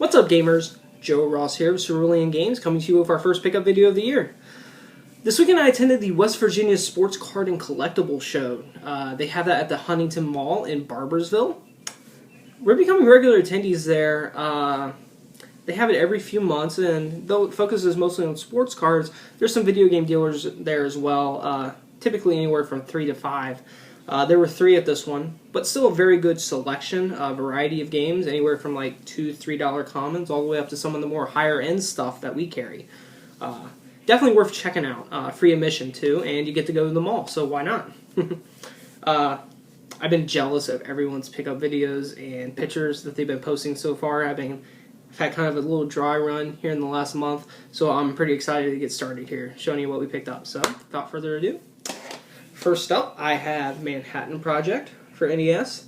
What's up, gamers? Joe Ross here with Cerulean Games, coming to you with our first pickup video of the year. This weekend I attended the West Virginia Sports Card and Collectibles show. They have that at the Huntington Mall in Barboursville. We're becoming regular attendees there. They have it every few months, and though it focuses mostly on sports cards, there's some video game dealers there as well, typically anywhere from 3 to 5. There were 3 at this one, but still a very good selection, a variety of games, anywhere from like $2 to $3 commons all the way up to some of the more higher end stuff that we carry. Definitely worth checking out. Free admission too, and you get to go to the mall, so why not? I've been jealous of everyone's pickup videos and pictures that they've been posting so far. I've had kind of a little dry run here in the last month, so I'm pretty excited to get started here, showing you what we picked up. So, without further ado, first up, I have Manhattan Project for NES.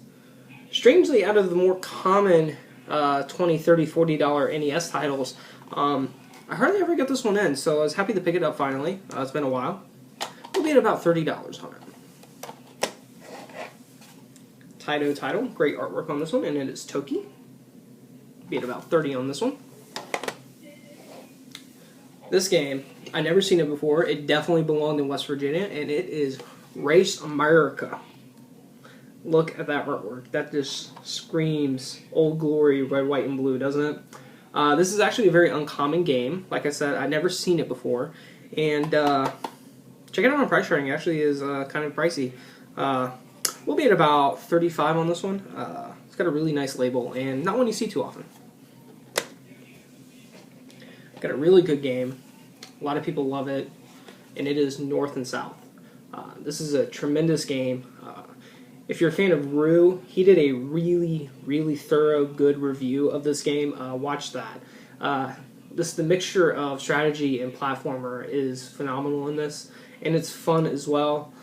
Strangely, out of the more common $20, $30, $40 NES titles, I hardly ever get this one in, so I was happy to pick it up finally. It's been a while. We'll be at about $30 on it. Taito title, great artwork on this one, and it is Toki. Be at about 30 on this one. This game, I never seen it before. It definitely belonged in West Virginia, and it is Race America. Look at that artwork. That just screams Old Glory, red, white, and blue, doesn't it? This is actually a very uncommon game. Like I said, I've never seen it before. And check it out on price rating. It actually is kind of pricey. We'll be at about 35 on this one. It's got a really nice label, and not one you see too often. Got a really good game. A lot of people love it, and it is North and South. This is a tremendous game. If you're a fan of Rue, he did a really, really thorough, good review of this game. Watch that. The mixture of strategy and platformer is phenomenal in this, and it's fun as well.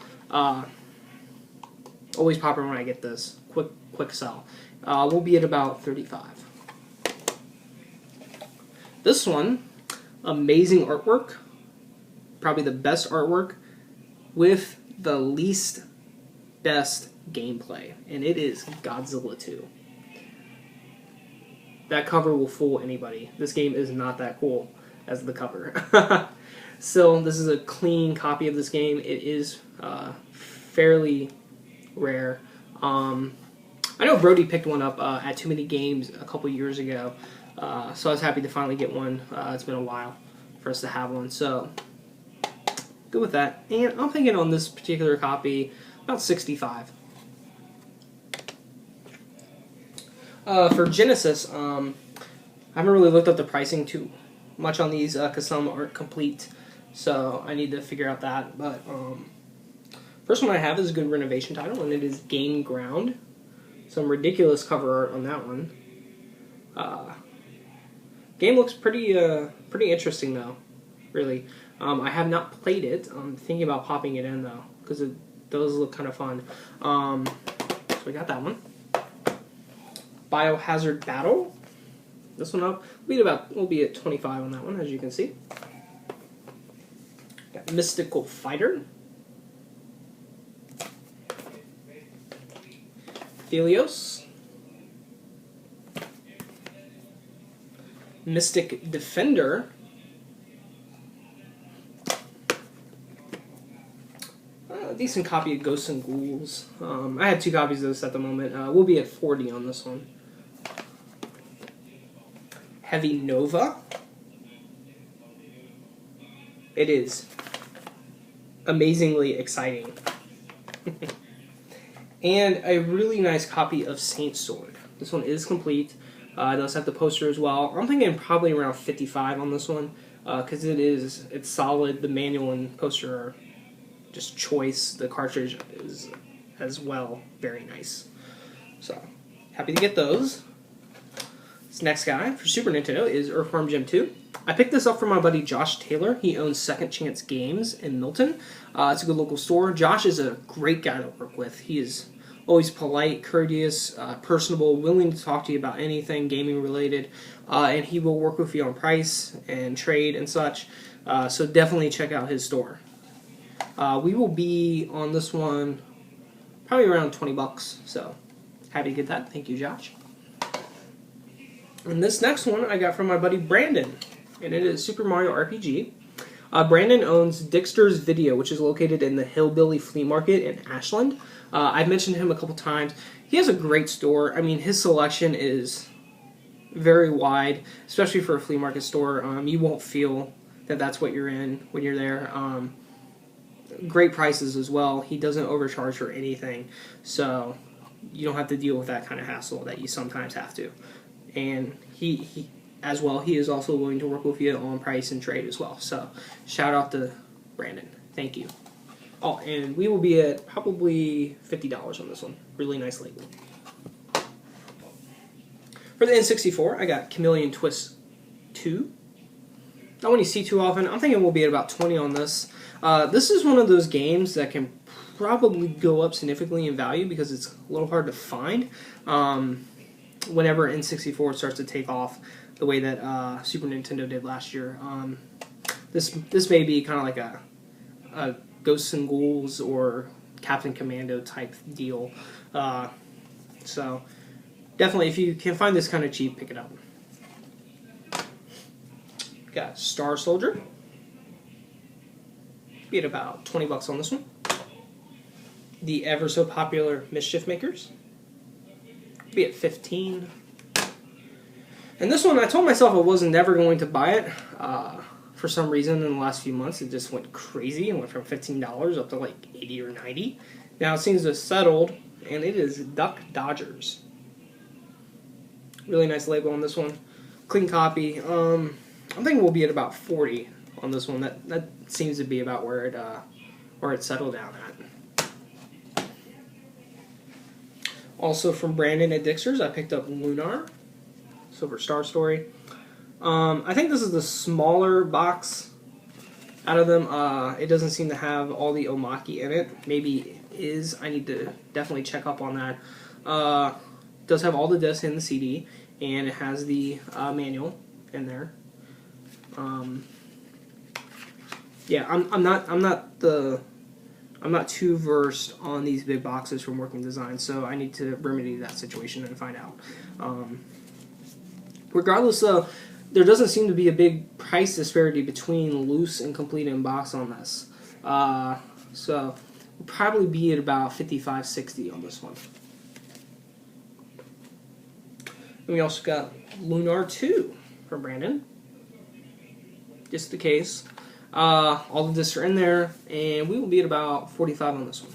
Always popular when I get this. Quick sell. We'll be at about 35. This one, amazing artwork. Probably the best artwork with the least best gameplay, and it is Godzilla 2. That cover will fool anybody. This game is not that cool as the cover. So this is a clean copy of this game. It is fairly rare. I know Brody picked one up at Too Many Games a couple years ago, so I was happy to finally get one. It's been a while for us to have one, so good with that. And I'm thinking on this particular copy, about 65. For Genesis, I haven't really looked up the pricing too much on these because some aren't complete, so I need to figure out that. But first one I have is a good renovation title, and it is Gain Ground. Some ridiculous cover art on that one. Game looks pretty interesting though, really. I have not played it. I'm thinking about popping it in though, because it does look kind of fun. So we got that one. Biohazard Battle. This one up. We'll be at 25 on that one, as you can see. Got Mystical Fighter. Helios. Mystic Defender. A decent copy of Ghosts and Ghouls. I had 2 copies of this at the moment. We'll be at 40 on this one. Heavy Nova. It is amazingly exciting. And a really nice copy of Saint Sword. This one is complete. It does have the poster as well. I'm thinking probably around 55 on this one, because it's solid. The manual and poster are just choice. The cartridge is as well very nice. So happy to get those. This next guy for Super Nintendo is Earthworm Jim 2. I picked this up from my buddy Josh Taylor. He owns Second Chance Games in Milton. It's a good local store. Josh is a great guy to work with. He is always polite, courteous, personable, willing to talk to you about anything gaming related, and he will work with you on price and trade and such. So definitely check out his store. We will be on this one probably around $20, so happy to get that. Thank you, Josh. And this next one I got from my buddy Brandon, and it is Super Mario RPG. Brandon owns Dickster's Video, which is located in the Hillbilly Flea Market in Ashland. I've mentioned him a couple times. He has a great store. I mean, his selection is very wide, especially for a flea market store. You won't feel that that's what you're in when you're there. Great prices as well. He doesn't overcharge for anything, so you don't have to deal with that kind of hassle that you sometimes have to. And he as well, he is also willing to work with you on price and trade as well. So shout out to Brandon. Thank you. Oh, and we will be at probably $50 on this one. Really nice label. For the N64, I got Chameleon Twist 2. Not one you see too often. I'm thinking we'll be at about 20 on this. This is one of those games that can probably go up significantly in value because it's a little hard to find whenever N64 starts to take off the way that Super Nintendo did last year. This may be kind of like a Ghosts and Ghouls or Captain Commando type deal. So definitely, if you can find this kind of cheap, pick it up. Got Star Soldier. Be at about 20 bucks on this one. The ever so popular Mischief Makers. Be at 15. And this one, I told myself I was never going to buy it. For some reason, in the last few months, it just went crazy and went from $15 up to like 80 or 90. Now it seems to have settled, and it is Duck Dodgers. Really nice label on this one. Clean copy. I'm thinking we'll be at about 40 on this one. That seems to be about where it settled down at. Also from Brandon at Dickster's, I picked up Lunar, Silver Star Story. I think this is the smaller box out of them. It doesn't seem to have all the Omaki in it. Maybe it is. I need to definitely check up on that. It does have all the discs in the CD, and it has the manual in there. Yeah, I'm not too versed on these big boxes from Working Design, so I need to remedy that situation and find out. Regardless, though, there doesn't seem to be a big price disparity between loose and complete in box on this. So we'll probably be at about $55-$60 on this one. And we also got Lunar 2 from Brandon. Just the case. All the discs are in there, and we will be at about 45 on this one.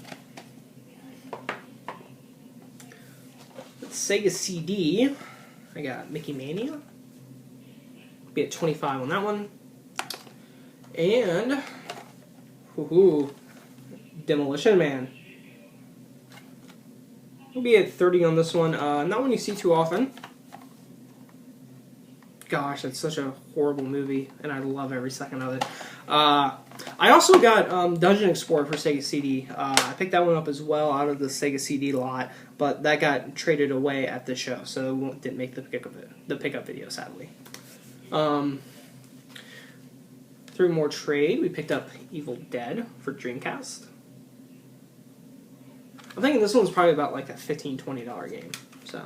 With Sega CD, I got Mickey Mania. Be at 25 on that one. And Demolition Man. We'll be at 30 on this one. Not one you see too often. Gosh, it's such a horrible movie, and I love every second of it. I also got Dungeon Explorer for Sega CD. I picked that one up as well out of the Sega CD lot, but that got traded away at the show, so it didn't make the pickup video, sadly. Through more trade, we picked up Evil Dead for Dreamcast. I'm thinking this one's probably about like a $15-$20 game. So,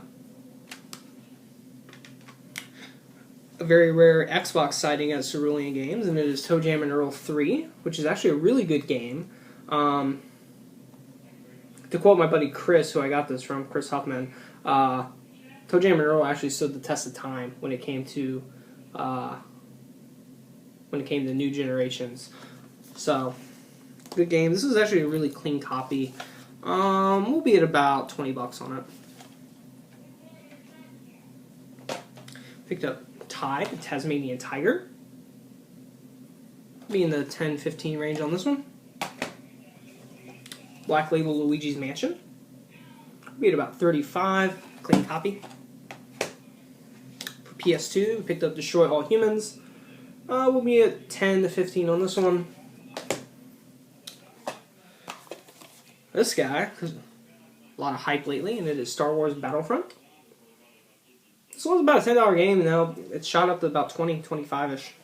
a very rare Xbox sighting at Cerulean Games, and it is Toe Jam and Earl 3, which is actually a really good game. To quote my buddy Chris, who I got this from, Chris Huffman, Toe Jam and Earl actually stood the test of time when it came to new generations. So, good game. This is actually a really clean copy. We'll be at about 20 bucks on it. Picked up Ty, the Tasmanian Tiger. Be in the 10-15 range on this one. Black Label Luigi's Mansion. Be at about 35. Clean copy. For PS2, we picked up Destroy All Humans. We'll be at 10-15 on this one. This guy, a lot of hype lately, and it is Star Wars Battlefront. This one's about a $10 game, and now it's shot up to about 20, 25-ish.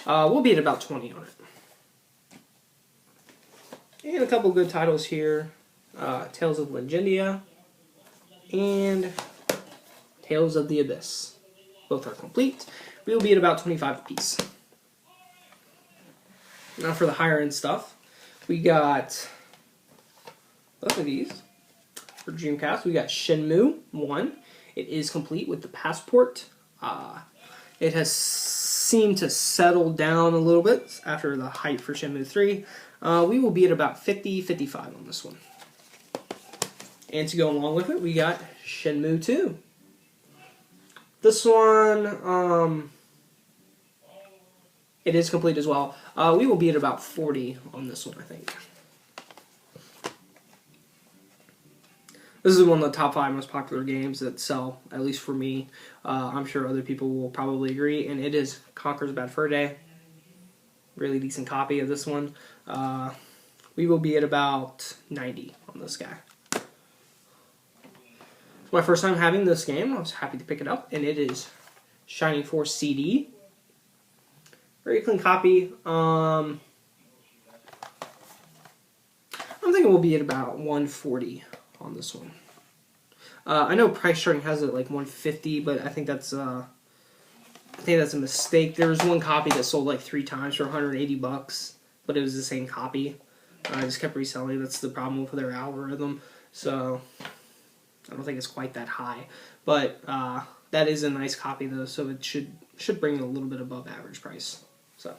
We'll be at about 20 on it. And a couple good titles here. Tales of Legendia and Tales of the Abyss. Both are complete. We will be at about 25 apiece. Now for the higher end stuff, we got both of these. For Dreamcast, we got Shenmue 1. It is complete with the passport. It has seemed to settle down a little bit after the hype for Shenmue 3. We will be at about 50-55 on this one. And to go along with it, we got Shenmue 2. This one, it is complete as well. We will be at about 40 on this one, I think. This is one of the top 5 most popular games that sell, at least for me. I'm sure other people will probably agree, and it is Conker's Bad Fur Day. Really decent copy of this one. We will be at about 90 on this guy. It's my first time having this game. I was happy to pick it up, and it is Shining Force CD. Very clean copy. I'm thinking we'll be at about 140 on this one. I know Price Charting has it like 150, but I think that's a mistake. There was one copy that sold like 3 times for 180 bucks, but it was the same copy. I just kept reselling. That's the problem with their algorithm. So I don't think it's quite that high, but that is a nice copy though, so it should bring it a little bit above average price. So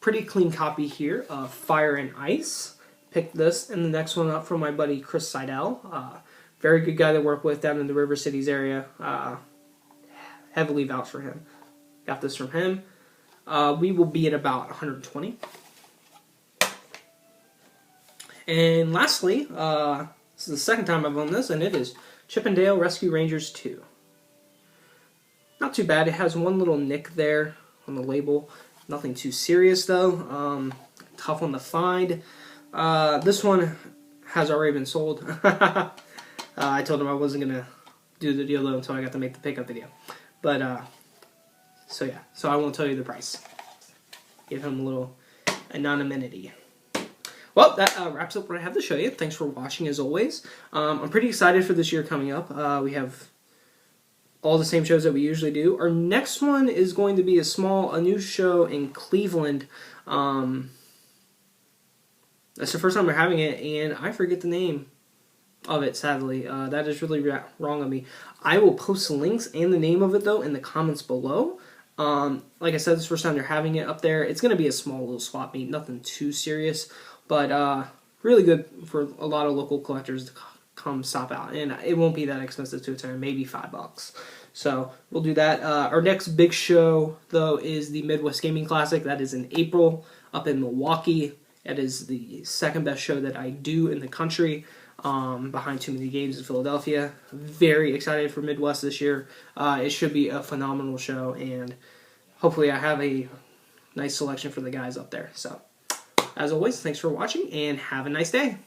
pretty clean copy here of Fire and Ice. Picked this and the next one up from my buddy Chris Seidel. Very good guy to work with down in the River Cities area. Heavily vouched for him. Got this from him. We will be at about 120. And lastly, this is the second time I've owned this, and it is Chip 'n Dale Rescue Rangers 2. Not too bad. It has one little nick there on the label. Nothing too serious though. Tough one to find. This one has already been sold. I told him I wasn't going to do the deal though until I got to make the pickup video. But, so yeah. So I won't tell you the price. Give him a little anonymity. Well, that wraps up what I have to show you. Thanks for watching as always. I'm pretty excited for this year coming up. We have all the same shows that we usually do. Our next one is going to be a new show in Cleveland. That's the first time we're having it, and I forget the name of it, sadly. That is really wrong of me. I will post links and the name of it, though, in the comments below. Like I said, this is the first time they're having it up there. It's going to be a small little swap meet, nothing too serious, but really good for a lot of local collectors to come stop out. And it won't be that expensive to attend, maybe $5. So we'll do that. Our next big show, though, is the Midwest Gaming Classic. That is in April up in Milwaukee. That is the second best show that I do in the country, behind Too Many Games in Philadelphia. Very excited for Midwest this year. It should be a phenomenal show, and hopefully I have a nice selection for the guys up there. So, as always, thanks for watching, and have a nice day.